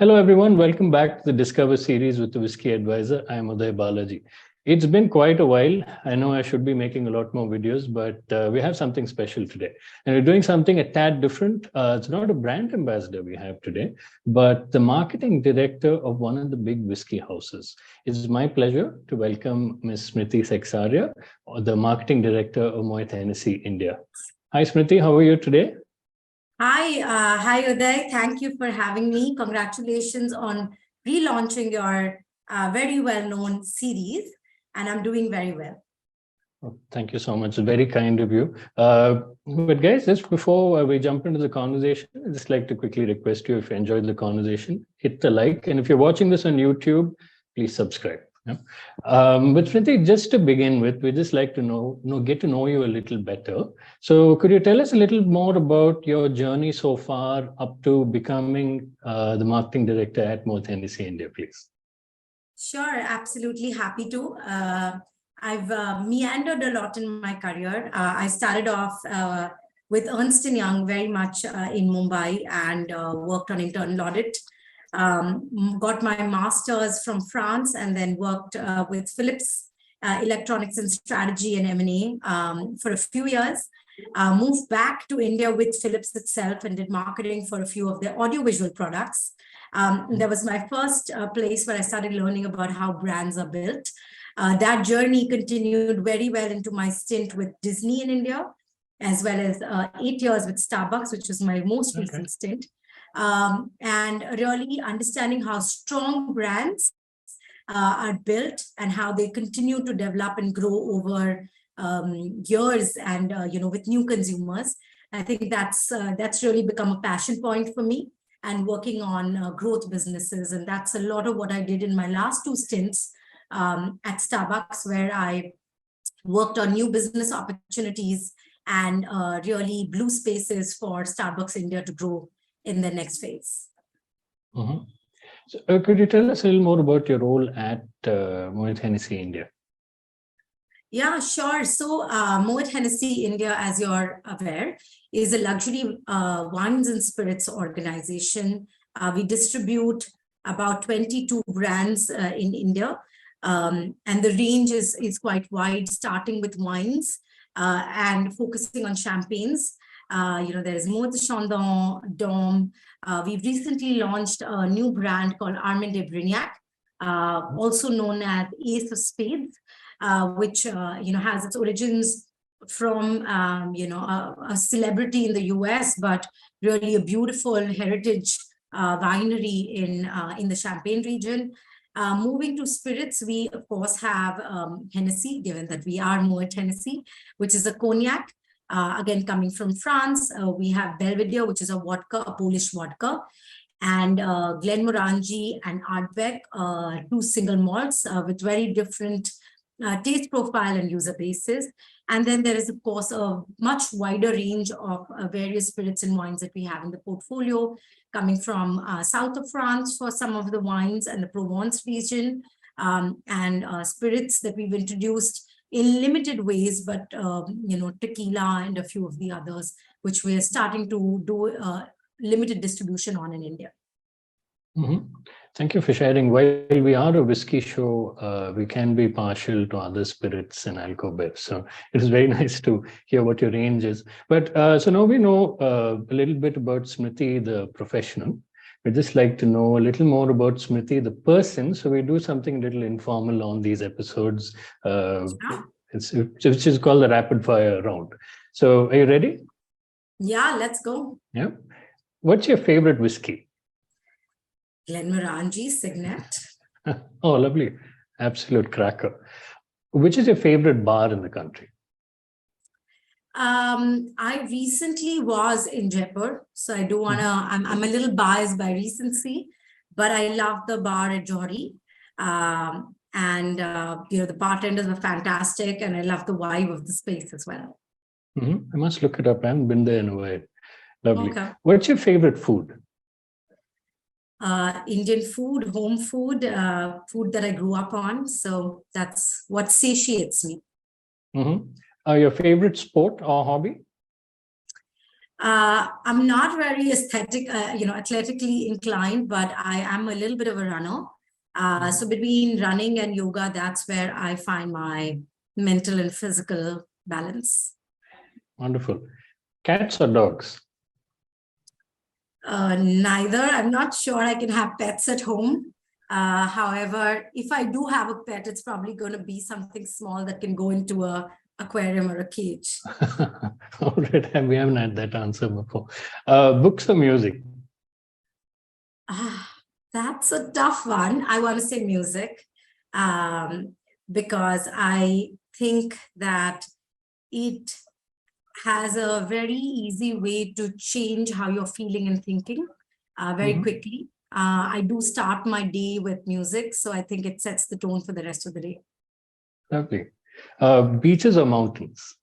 Hello, everyone. Welcome back to the Discover series with the Whisky Advisor. I am Uday Balaji. It's been quite a while. I know I should be making a lot more videos, but we have something special today. And we're doing something a tad different. It's not a brand ambassador we have today, but the marketing director of one of the big whiskey houses. It's my pleasure to welcome Ms. Smriti Sekhsaria, the marketing director of Moet Hennessy India. Hi, Smriti. How are you today? Hi, Uday. Thank you for having me. Congratulations on relaunching your very well-known series, and I'm doing very well. Oh, thank you so much. Very kind of you. But guys, just before we jump into the conversation, I'd just like to quickly request you, if you enjoyed the conversation, hit the like. And if you're watching this on YouTube, please subscribe. Yeah. But Smriti, just to begin with, we'd just like to get to know you a little better. So could you tell us a little more about your journey so far up to becoming the marketing director at Moet Hennessy India, please? Sure, absolutely happy to. I've meandered a lot in my career. I started off with Ernst & Young very much in Mumbai and worked on internal audit. Got my master's from France and then worked with Philips Electronics and Strategy and M&A for a few years. Moved back to India with Philips itself and did marketing for a few of their audiovisual products. That was my first place where I started learning about how brands are built. That journey continued very well into my stint with Disney in India, as well as 8 years with Starbucks, which was my most recent stint. And really understanding how strong brands are built and how they continue to develop and grow over years and with new consumers. I think that's really become a passion point for me, and working on growth businesses. And that's a lot of what I did in my last two stints at Starbucks, where I worked on new business opportunities and really blue spaces for Starbucks India to grow in the next phase. Mm-hmm. So, could you tell us a little more about your role at Moet Hennessy India? Yeah, sure. So Moet Hennessy India, as you're aware, is a luxury wines and spirits organization. We distribute about 22 brands in India. And the range is quite wide, starting with wines and focusing on champagnes. There's Moet Chandon, Dom. We've recently launched a new brand called Armand de Brignac, also known as Ace of Spades, which has its origins from a celebrity in the US, but really a beautiful heritage winery in the Champagne region. Moving to spirits, we of course have Hennessy, given that we are Moet Hennessy, which is a cognac. Again, coming from France, we have Belvedere, which is a vodka, a Polish vodka, and Glenmorangie and Ardbeg, two single malts with very different taste profile and user bases. And then there is, of course, a much wider range of various spirits and wines that we have in the portfolio, coming from south of France for some of the wines and the Provence region, and spirits that we've introduced in limited ways, but tequila and a few of the others, which we're starting to do limited distribution on in India. Mm-hmm. Thank you for sharing. While we are a whiskey show, we can be partial to other spirits and alcohol. So it is very nice to hear what your range is. But so now we know a little bit about Smriti, the professional. We'd just like to know a little more about Smriti, the person. So we do something a little informal on these episodes, which is called the rapid fire round. So are you ready? Yeah, let's go. Yeah. What's your favorite whiskey? Glenmorangie Signet. Oh, lovely. Absolute cracker. Which is your favorite bar in the country? I recently was in Jaipur, so I do want to, I'm a little biased by recency, but I love the bar at Johri. The bartenders were fantastic, and I love the vibe of the space as well. Mm-hmm. I must look it up. I haven't been there in a while. Lovely. Okay. What's your favorite food? Indian food, home food, food that I grew up on. So that's what satiates me. Mm-hmm. Your favorite sport or hobby? I'm not very aesthetic, athletically inclined, but I am a little bit of a runner. So between running and yoga, that's where I find my mental and physical balance. Wonderful. Cats or dogs? Neither. I'm not sure I can have pets at home. However, if I do have a pet, it's probably going to be something small that can go into a aquarium or a cage. All right, we haven't had that answer before. Books or music? That's a tough one. I want to say music, because I think that it has a very easy way to change how you're feeling and thinking very quickly. I do start my day with music, so I think it sets the tone for the rest of the day. Lovely. Beaches or mountains?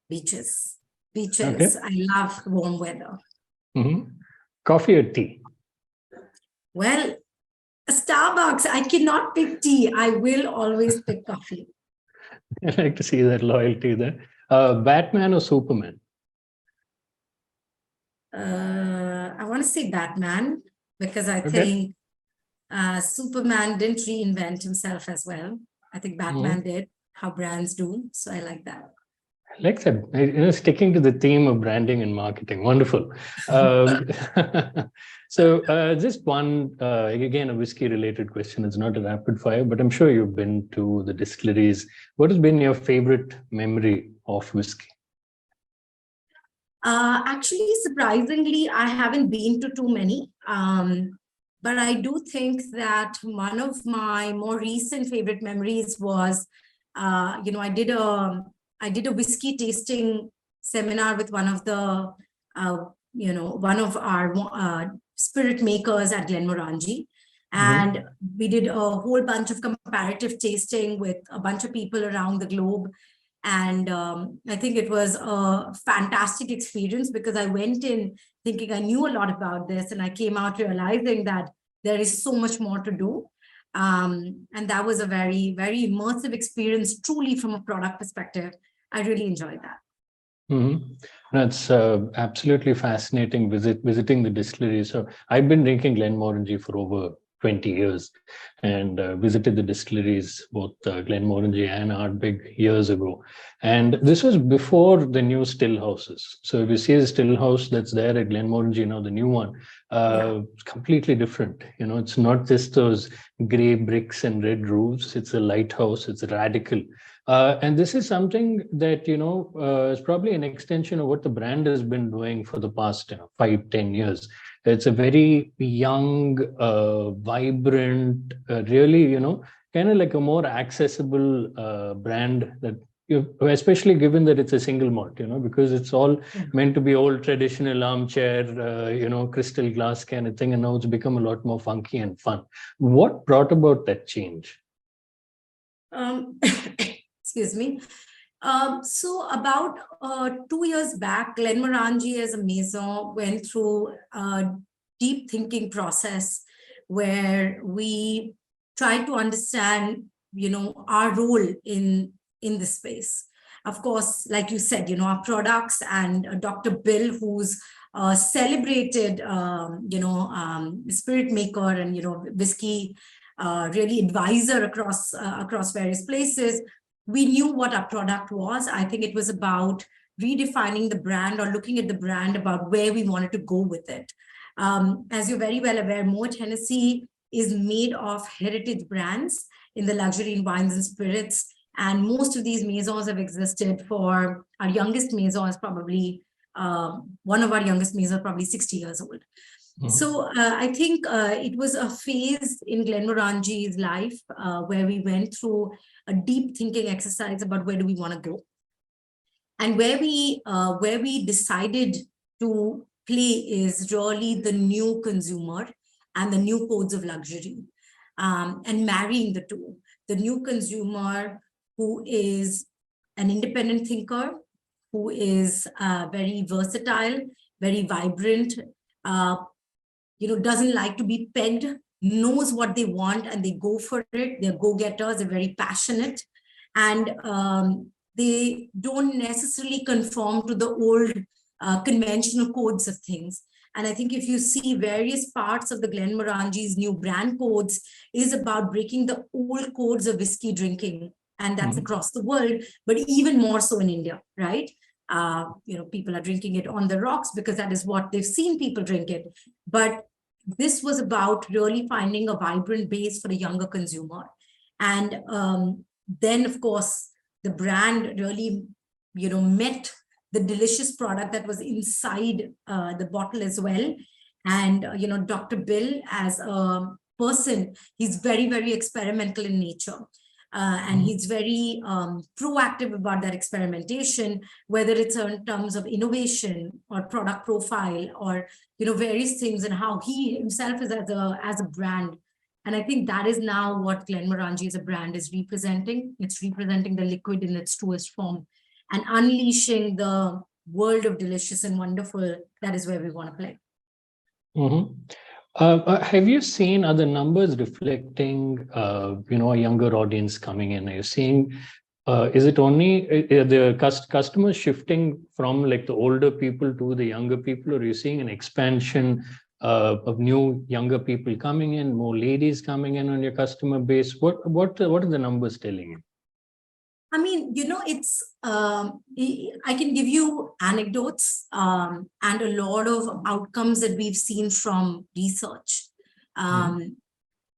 Beaches. Beaches. Okay. I love warm weather. Coffee or tea? Well, Starbucks. I cannot pick tea. I will always pick coffee. I like to see that loyalty there. Batman or Superman? I want to say Batman, because I think Superman didn't reinvent himself as well. I think Batman did, how brands do. So I like that. I like that. Sticking to the theme of branding and marketing. Wonderful. So just one, again, a whiskey-related question. It's not a rapid fire, but I'm sure you've been to the distilleries. What has been your favorite memory of whiskey? Actually, surprisingly, I haven't been to too many. But I do think that one of my more recent favorite memories was, I did a whiskey tasting seminar with one of the, one of our spirit makers at Glenmorangie. And we did a whole bunch of comparative tasting with a bunch of people around the globe. And I think it was a fantastic experience, because I went in thinking I knew a lot about this, and I came out realizing that there is so much more to do. And that was a very, very immersive experience, truly from a product perspective. I really enjoyed that. That's absolutely fascinating visiting the distillery. So I've been drinking Glenmorangie for over 20 years and visited the distilleries, both Glenmorangie and Ardbeg years ago. And this was before the new still houses. So if you see the still house that's there at Glenmorangie now, the new one, it's completely different. It's not just those gray bricks and red roofs. It's a lighthouse. It's radical. And this is something that, is probably an extension of what the brand has been doing for the past 5-10 years. It's a very young, vibrant, really, kind of like a more accessible brand that, especially given that it's a single malt, because it's all meant to be old traditional armchair, crystal glass kind of thing. And now it's become a lot more funky and fun. What brought about that change? Excuse me. So about 2 years back, Glenmorangie as a maison went through a deep thinking process where we tried to understand, our role in this space. Of course, like you said, our products, and Dr. Bill, who's a celebrated, spirit maker and, whiskey really advisor across various places. We knew what our product was. I think it was about redefining the brand, or looking at the brand about where we wanted to go with it. As you're very well aware, Moet Hennessy is made of heritage brands in the luxury in wines and spirits. And most of these maisons have existed for, our youngest maison is probably, one of our youngest maisons, probably 60 years old. So I think it was a phase in Glenmorangie's life where we went through a deep thinking exercise about where do we want to go, and where we decided to play is really the new consumer and the new codes of luxury, and marrying the two. The new consumer, who is an independent thinker, who is very versatile, very vibrant, doesn't like to be pegged, knows what they want and they go for it. They're go-getters, they're very passionate, and they don't necessarily conform to the old conventional codes of things. And I think if you see various parts of the Glenmorangie's new brand codes is about breaking the old codes of whiskey drinking. And that's across the world, but even more so in India, right? People are drinking it on the rocks because that is what they've seen people drink it. But this was about really finding a vibrant base for a younger consumer. And then, of course, the brand really, met the delicious product that was inside the bottle as well. And, Dr. Bill, as a person, he's very, very experimental in nature. And he's very proactive about that experimentation, whether it's in terms of innovation or product profile or, various things, and how he himself is as a brand. And I think that is now what Glenmorangie as a brand is representing. It's representing the liquid in its truest form and unleashing the world of delicious and wonderful. That is where we want to play. Have you seen other numbers reflecting, a younger audience coming in? Are you seeing, is it only the customers shifting from like the older people to the younger people, or are you seeing an expansion of new younger people coming in, more ladies coming in on your customer base? What are the numbers telling you? I mean, it's, I can give you anecdotes and a lot of outcomes that we've seen from research.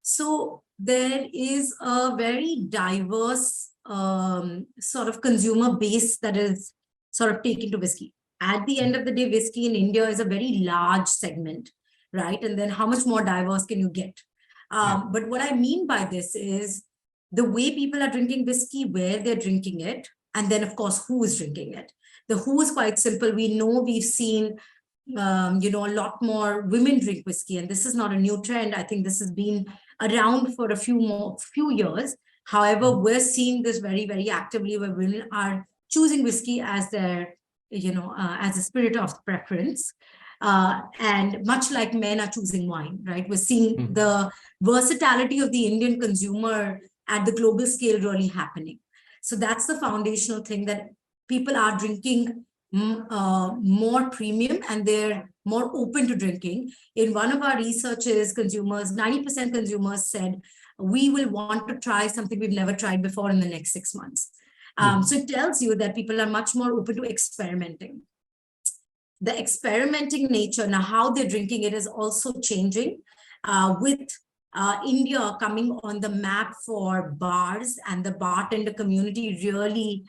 So there is a very diverse sort of consumer base that is sort of taken to whiskey. At the end of the day, whiskey in India is a very large segment, right? And then how much more diverse can you get? But what I mean by this is the way people are drinking whiskey, where they're drinking it, and then, of course, who is drinking it. The who is quite simple. We know we've seen, a lot more women drink whiskey, and this is not a new trend. I think this has been around for a few years. However, we're seeing this very, very actively, where women are choosing whiskey as their, as a spirit of preference. And much like men are choosing wine, right? We're seeing the versatility of the Indian consumer at the global scale really happening. So that's the foundational thing, that people are drinking more premium and they're more open to drinking. In one of our researches, 90% consumers said, we will want to try something we've never tried before in the next 6 months. So it tells you that people are much more open to experimenting. The experimenting nature, now how they're drinking it, is also changing with India coming on the map for bars and the bartender community really,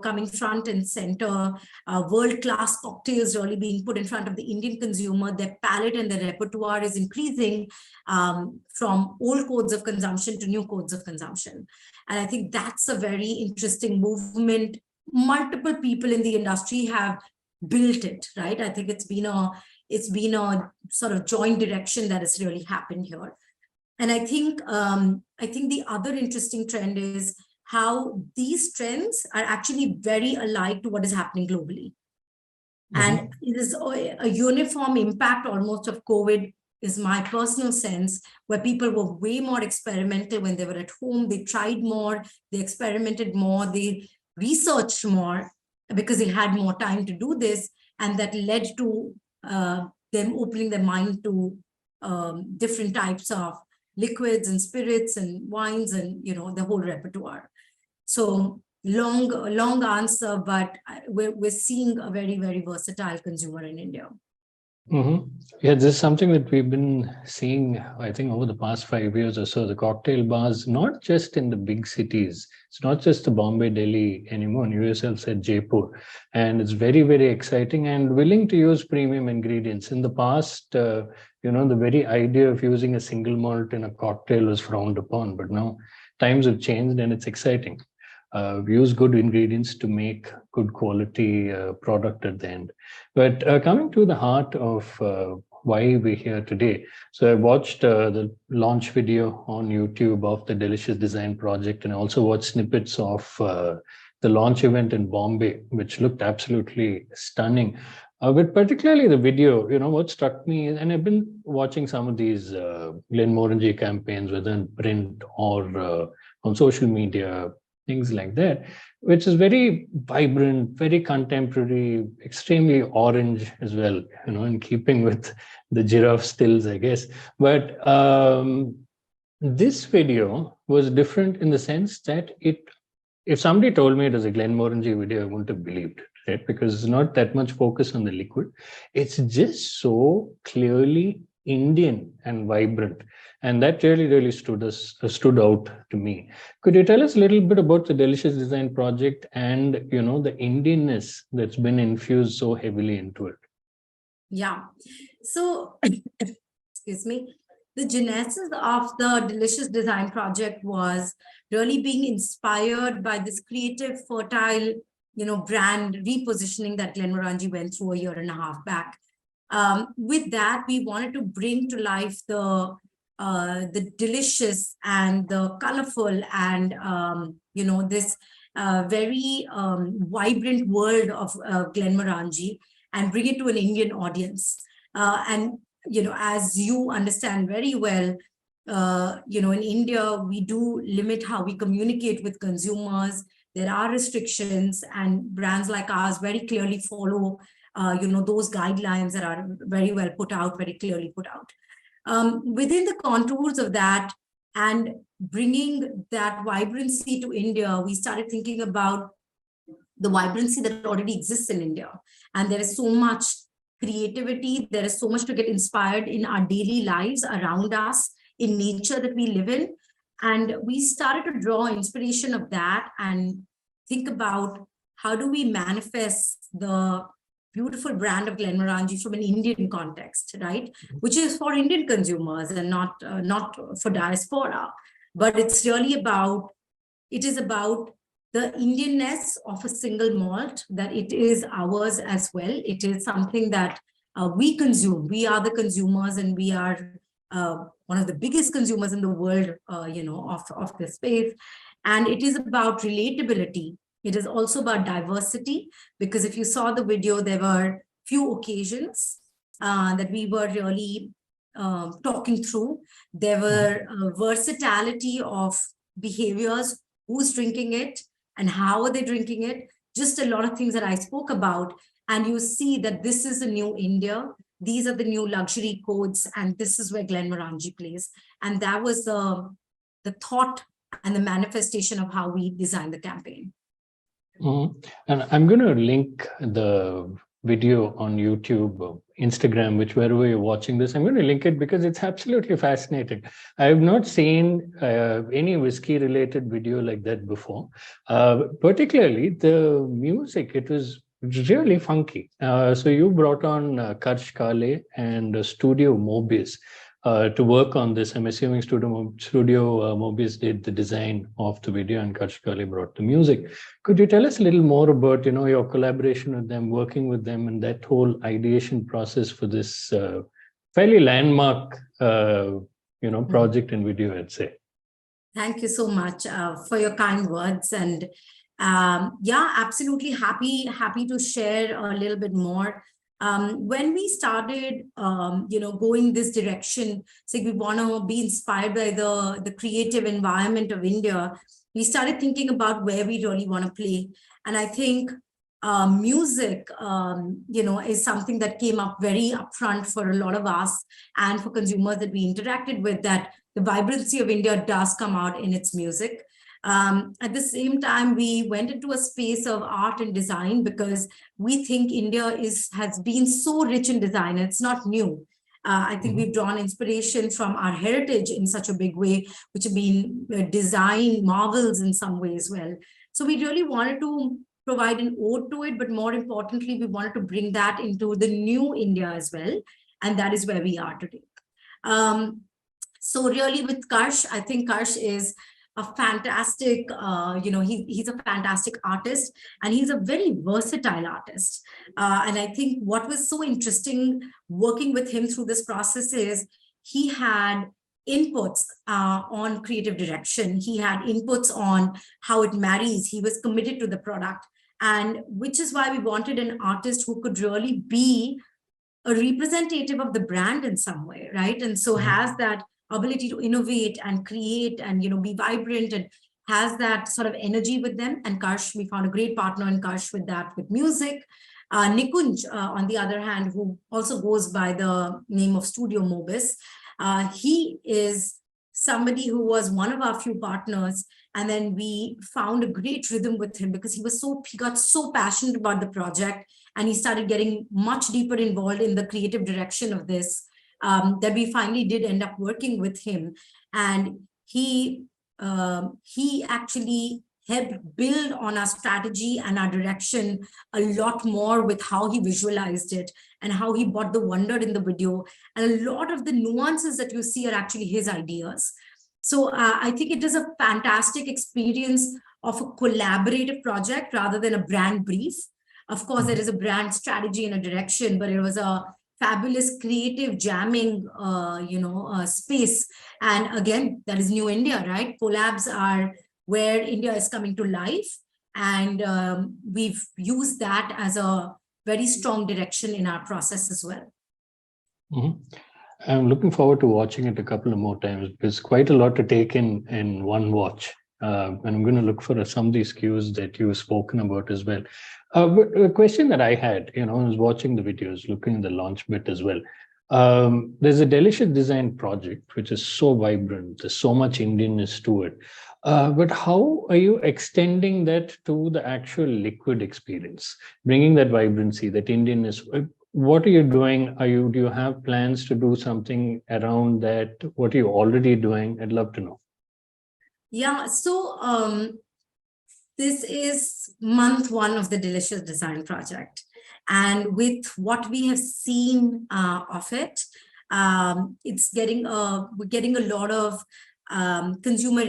coming front and center, world-class cocktails really being put in front of the Indian consumer. Their palate and their repertoire is increasing from old codes of consumption to new codes of consumption. And I think that's a very interesting movement. Multiple people in the industry have built it, right? I think it's been a sort of joint direction that has really happened here. And I think the other interesting trend is how these trends are actually very alike to what is happening globally. And it is a uniform impact almost of COVID, is my personal sense, where people were way more experimental when they were at home. They tried more, they experimented more, they researched more because they had more time to do this. And that led to them opening their mind to different types of liquids and spirits and wines and, the whole repertoire. So long answer, but we're seeing a very, very versatile consumer in India. Yeah, this is something that we've been seeing, I think, over the past 5 years or so. The cocktail bars, not just in the big cities, it's not just the Bombay, Delhi anymore. You yourself said Jaipur, and it's very, very exciting and willing to use premium ingredients. In the past, the very idea of using a single malt in a cocktail was frowned upon, but now times have changed and it's exciting. We use good ingredients to make good quality product at the end. But coming to the heart of why we're here today. So I watched the launch video on YouTube of the Delicious Design Project, and I also watched snippets of the launch event in Bombay, which looked absolutely stunning. But particularly the video, what struck me, and I've been watching some of these Glenmorangie campaigns, whether in print or on social media, things like that, which is very vibrant, very contemporary, extremely orange as well, in keeping with the giraffe stills, I guess. But this video was different in the sense that if somebody told me it was a Glenmorangie video, I wouldn't have believed it, right? Because it's not that much focus on the liquid. It's just so clearly Indian and vibrant. And that really stood out to me. Could you tell us a little bit about the Delicious Design project and, the Indianness that's been infused so heavily into it? Yeah. So, excuse me. The genesis of the Delicious Design project was really being inspired by this creative, fertile, brand repositioning that Glenmorangie went through a year and a half back. With that, we wanted to bring to life the delicious and the colorful and this very vibrant world of Glenmorangie and bring it to an Indian audience. And as you understand very well, in India, we do limit how we communicate with consumers. There are restrictions, and brands like ours very clearly follow, those guidelines that are very well put out, very clearly put out. Within the contours of that and bringing that vibrancy to India, we started thinking about the vibrancy that already exists in India. And there is so much creativity, there is so much to get inspired in our daily lives around us, in nature that we live in. And we started to draw inspiration of that and think about how do we manifest the beautiful brand of Glenmorangie from an Indian context, right? Which is for Indian consumers and not for diaspora. But it's really about, it is about the Indianness of a single malt, that it is ours as well. It is something that we consume. We are the consumers, and we are one of the biggest consumers in the world, of this space. And it is about relatability. It is also about diversity, because if you saw the video, there were few occasions that we were really talking through. There were versatility of behaviors, who's drinking it and how are they drinking it, just a lot of things that I spoke about. And you see that this is a new India. These are the new luxury codes, and this is where Glenmorangie plays. And that was the thought and the manifestation of how we designed the campaign. And I'm going to link the video on YouTube, Instagram, wherever you're watching this. I'm going to link it because it's absolutely fascinating. I have not seen any whiskey related video like that before. Particularly the music, it was really funky. So you brought on Karsh Kale and Studio Mobius to work on this. I'm assuming Studio Mobius did the design of the video and Karsh Kale brought the music. Could you tell us a little more about, your collaboration with them, working with them, and that whole ideation process for this fairly landmark, project and video, I'd say? Thank you so much for your kind words. And yeah, absolutely happy to share a little bit more. When we started, going this direction, so we want to be inspired by the creative environment of India, we started thinking about where we really want to play. And I think music, is something that came up very upfront for a lot of us and for consumers that we interacted with, that the vibrancy of India does come out in its music. At the same time, we went into a space of art and design because we think India has been so rich in design. It's not new. I think we've drawn inspiration from our heritage in such a big way, which have been design marvels in some way as well. So we really wanted to provide an ode to it, but more importantly, we wanted to bring that into the new India as well. And that is where we are today. So really with Karsh, I think Karsh is a fantastic, he's a fantastic artist, and he's a very versatile artist. And I think what was so interesting working with him through this process is he had inputs on creative direction. He had inputs on how it marries. He was committed to the product, and which is why we wanted an artist who could really be a representative of the brand in some way, right? And so has that ability to innovate and create and be vibrant and has that sort of energy with them. And Karsh, we found a great partner in Karsh with that, with music. Nikunj, on the other hand, who also goes by the name of Studio Mobis, he is somebody who was one of our few partners. And then we found a great rhythm with him because he got so passionate about the project, and he started getting much deeper involved in the creative direction of this, that we finally did end up working with him. And he actually helped build on our strategy and our direction a lot more with how he visualized it and how he brought the wonder in the video. And a lot of the nuances that you see are actually his ideas. So I think it is a fantastic experience of a collaborative project rather than a brand brief. Of course, there is a brand strategy and a direction, but it was a fabulous creative jamming, space. And again, that is New India, right? Collabs are where India is coming to life. And we've used that as a very strong direction in our process as well. Mm-hmm. I'm looking forward to watching it a couple of more times. There's quite a lot to take in one watch. And I'm going to look for some of these cues that you've spoken about as well. But a question that I had, I was watching the videos, looking at the launch bit as well. There's a delicious design project, which is so vibrant. There's so much Indianness to it. But how are you extending that to the actual liquid experience, bringing that vibrancy, that Indianness? What are you doing? Do you have plans to do something around that? What are you already doing? I'd love to know. Yeah, so this is month 1 of the Delicious Design Project. And with what we have seen of it, we're getting a lot of consumer,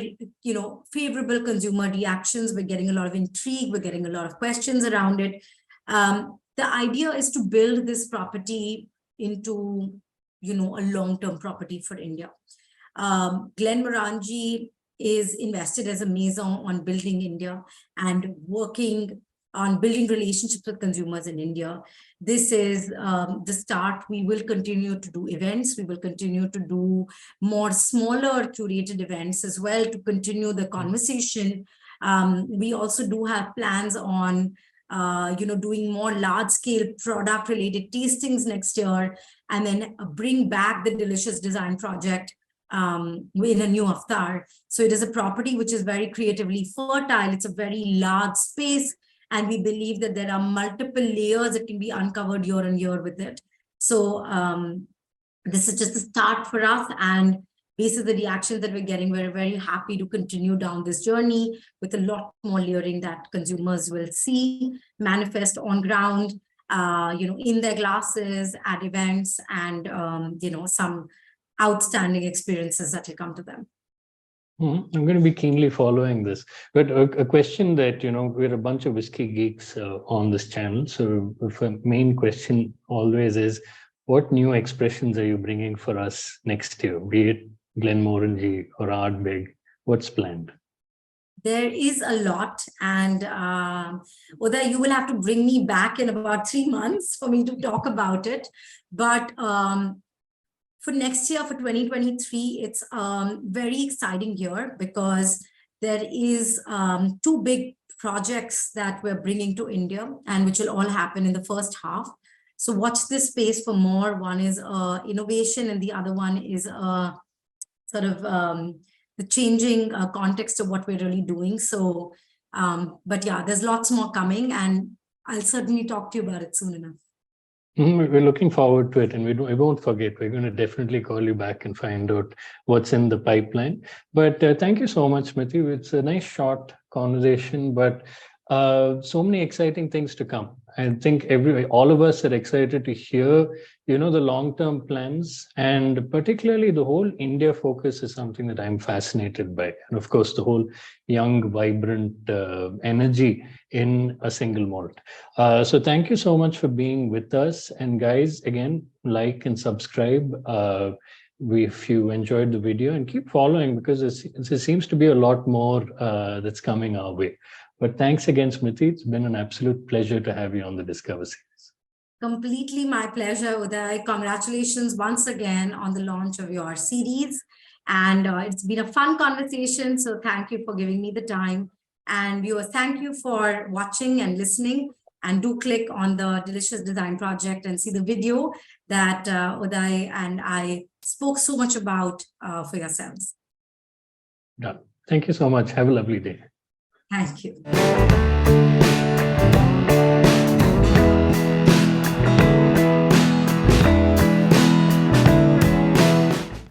favorable consumer reactions. We're getting a lot of intrigue. We're getting a lot of questions around it. The idea is to build this property into, a long-term property for India. Glenmorangie is invested as a maison on building India and working on building relationships with consumers in India. This is the start. We will continue to do events. We will continue to do more smaller curated events as well to continue the conversation. We also do have plans on doing more large-scale product-related tastings next year, and then bring back the Delicious Design Project in a new avatar. So it is a property which is very creatively fertile. It's a very large space, and we believe that there are multiple layers that can be uncovered year on year with it. So this is just the start for us, and based on the reactions that we're getting, we're very happy to continue down this journey with a lot more layering that consumers will see manifest on ground, in their glasses, at events, and some outstanding experiences that will come to them. I'm going to be keenly following this. But a question that, we're a bunch of whiskey geeks on this channel. So the main question always is, what new expressions are you bringing for us next year, be it Glenmorangie or Ardbeg? What's planned? There is a lot, and Uday, you will have to bring me back in about 3 months for me to talk about it. But for next year, for 2023, it's a very exciting year because there is 2 big projects that we're bringing to India, and which will all happen in the first half. So watch this space for more. One is innovation, and the other one is sort of the changing context of what we're really doing. So, but yeah, there's lots more coming, and I'll certainly talk to you about it soon enough. We're looking forward to it, and we won't forget. We're going to definitely call you back and find out what's in the pipeline. But thank you so much, Smriti. It's a nice short conversation, but so many exciting things to come. I think all of us are excited to hear, the long-term plans, and particularly the whole India focus is something that I'm fascinated by. And of course, the whole young, vibrant energy in a single malt. So thank you so much for being with us. And guys, again, like and subscribe if you enjoyed the video, and keep following, because there seems to be a lot more that's coming our way. But thanks again, Smriti. It's been an absolute pleasure to have you on the Discover series. Completely my pleasure, Uday. Congratulations once again on the launch of your series. And it's been a fun conversation. So thank you for giving me the time. And viewers, thank you for watching and listening. And do click on the Delicious Design Project and see the video that Uday and I spoke so much about for yourselves. Yeah. Thank you so much. Have a lovely day. Thank you.